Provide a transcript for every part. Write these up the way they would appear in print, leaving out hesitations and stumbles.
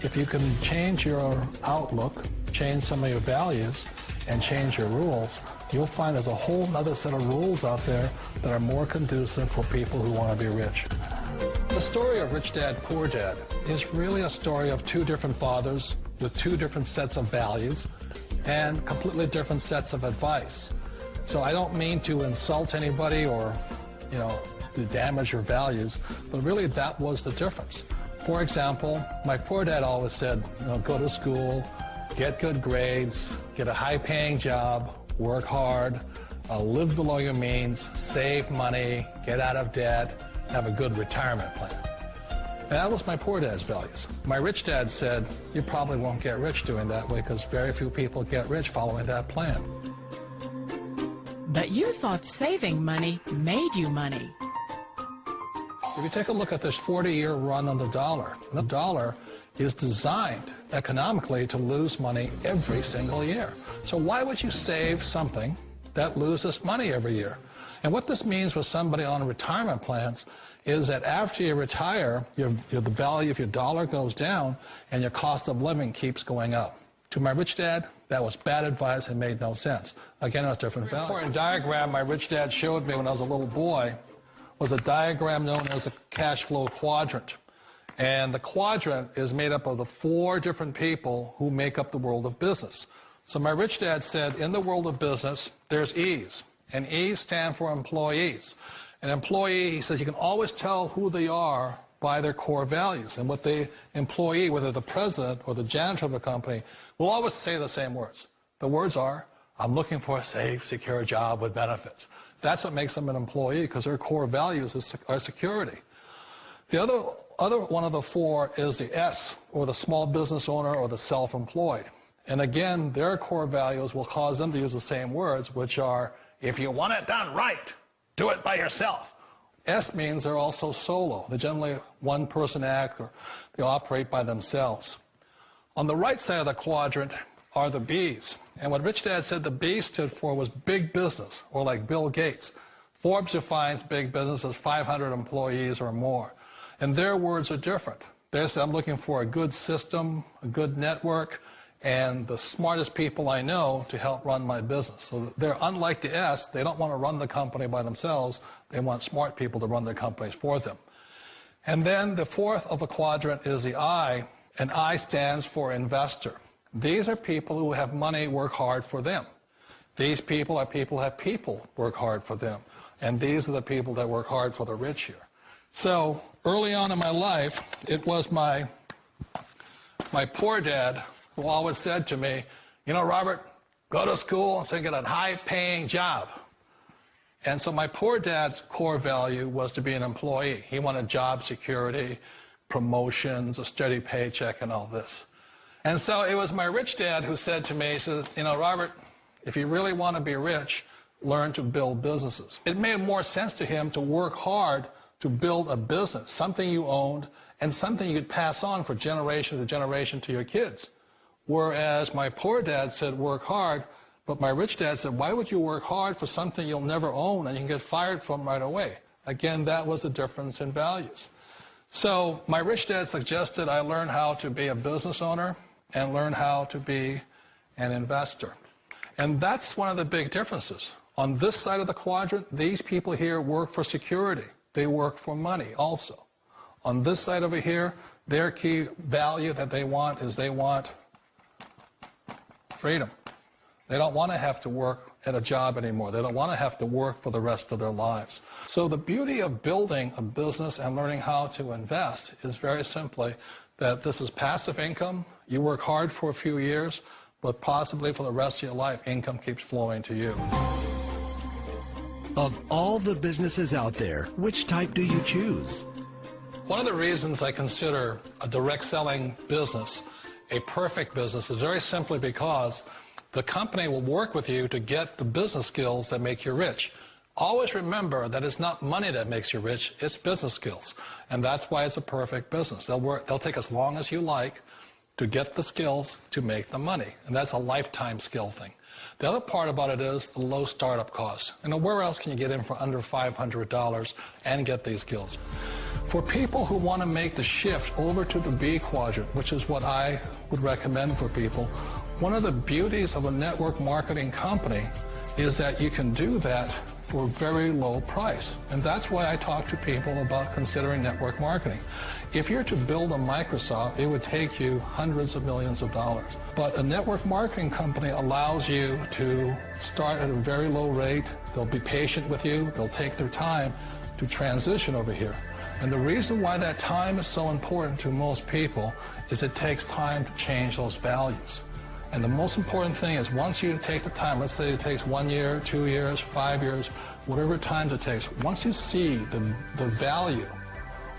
If you can change your outlook, change some of your values, and change your rules, you'll find there's a whole other set of rules out there that are more conducive for people who want to be rich. The story of Rich Dad, Poor Dad is really a story of two different fathers with two different sets of values and completely different sets of advice. So I don't mean to insult anybody or, to damage your values, but really that was the difference. For example, my poor dad always said, go to school, get good grades, get a high-paying job, work hard, live below your means, save money, get out of debt, have a good retirement plan. And that was my poor dad's values. My rich dad said, you probably won't get rich doing that way because very few people get rich following that plan. But you thought saving money made you money. If you take a look at this 40-year run on the dollar is designed economically to lose money every single year. So why would you save something that loses money every year? And what this means for somebody on retirement plans is that after you retire, the value of your dollar goes down and your cost of living keeps going up. To my rich dad, that was bad advice and made no sense. Again, it was different value. The important diagram my rich dad showed me when I was a little boy was a diagram known as a cash flow quadrant. And the quadrant is made up of the four different people who make up the world of business. So my rich dad said, in the world of business, there's E's. And E's stand for employees. An employee, he says, you can always tell who they are by their core values. And what the employee, whether the president or the janitor of a company, will always say the same words. The words are, I'm looking for a safe, secure job with benefits. That's what makes them an employee, because their core values are security. The other one of the four is the S, or the small business owner or the self-employed. And again, their core values will cause them to use the same words, which are, if you want it done right, do it by yourself. S means they're also solo. They're generally one-person act, or they operate by themselves. On the right side of the quadrant are the B's. And what Rich Dad said the B stood for was big business, or like Bill Gates. Forbes defines big business as 500 employees or more. And their words are different. They say, I'm looking for a good system, a good network, and the smartest people I know to help run my business. So they're unlike the S. They don't want to run the company by themselves. They want smart people to run their companies for them. And then the fourth of the quadrant is the I, and I stands for investor. These are people who have money work hard for them. These people are people who have people work hard for them. And these are the people that work hard for the rich here. So early on in my life, it was my poor dad who always said to me, Robert, go to school and so get a high-paying job. And so my poor dad's core value was to be an employee. He wanted job security, promotions, a steady paycheck, and all this. And so it was my rich dad who said to me, he says, Robert, if you really want to be rich, learn to build businesses. It made more sense to him to work hard to build a business, something you owned, and something you could pass on for generation to generation to your kids. Whereas my poor dad said, work hard, but my rich dad said, why would you work hard for something you'll never own and you can get fired from right away? Again, that was the difference in values. So my rich dad suggested I learn how to be a business owner and learn how to be an investor. And that's one of the big differences. On this side of the quadrant, these people here work for security. They work for money also. On this side over here, their key value that they want is they want freedom. They don't want to have to work at a job anymore. They don't want to have to work for the rest of their lives. So the beauty of building a business and learning how to invest is very simply that this is passive income. You work hard for a few years, but possibly for the rest of your life, income keeps flowing to you. Of all the businesses out there, which type do you choose? One of the reasons I consider a direct selling business a perfect business is very simply because the company will work with you to get the business skills that make you rich. Always remember that it's not money that makes you rich, it's business skills. And that's why it's a perfect business. They'll take as long as you like to get the skills to make the money. And that's a lifetime skill thing. The other part about it is the low startup cost. Where else can you get in for under $500 and get these skills? For people who want to make the shift over to the B quadrant, which is what I would recommend for people, one of the beauties of a network marketing company is that you can do that for a very low price. And that's why I talk to people about considering network marketing. If you're to build a Microsoft, it would take you hundreds of millions of dollars. But a network marketing company allows you to start at a very low rate. They'll be patient with you. They'll take their time to transition over here. And the reason why that time is so important to most people is it takes time to change those values. And the most important thing is once you take the time, let's say it takes 1 year, 2 years, 5 years, whatever time it takes, once you see the value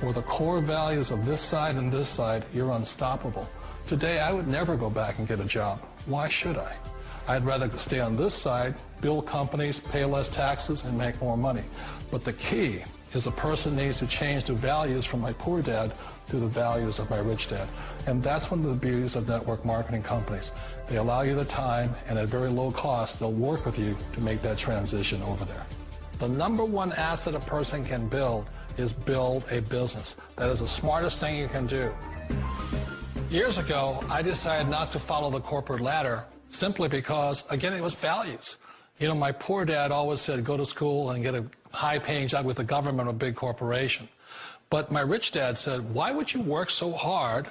or the core values of this side and this side, you're unstoppable. Today, I would never go back and get a job. Why should I? I'd rather stay on this side, build companies, pay less taxes, and make more money. But the key is a person needs to change the values from my poor dad to the values of my rich dad. And that's one of the beauties of network marketing companies. They allow you the time, and at very low cost, they'll work with you to make that transition over there. The number one asset a person can build is build a business. That is the smartest thing you can do. Years ago, I decided not to follow the corporate ladder simply because, again, it was values. You know, my poor dad always said, go to school and get a high-paying job with the government or a big corporation. But my rich dad said, why would you work so hard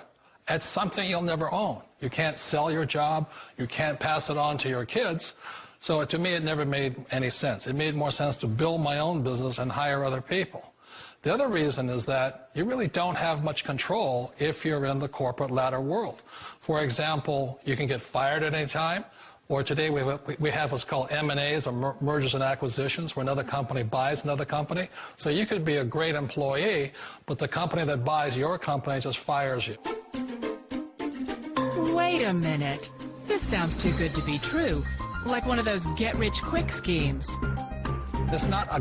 at something you'll never own? You can't sell your job. You can't pass it on to your kids. So to me, it never made any sense. It made more sense to build my own business and hire other people. The other reason is that you really don't have much control if you're in the corporate ladder world. For example, you can get fired at any time. Or today we have what's called M&As, or mergers and acquisitions, where another company buys another company. So you could be a great employee, but the company that buys your company just fires you. Wait a minute. This sounds too good to be true. Like one of those get-rich-quick schemes. It's not a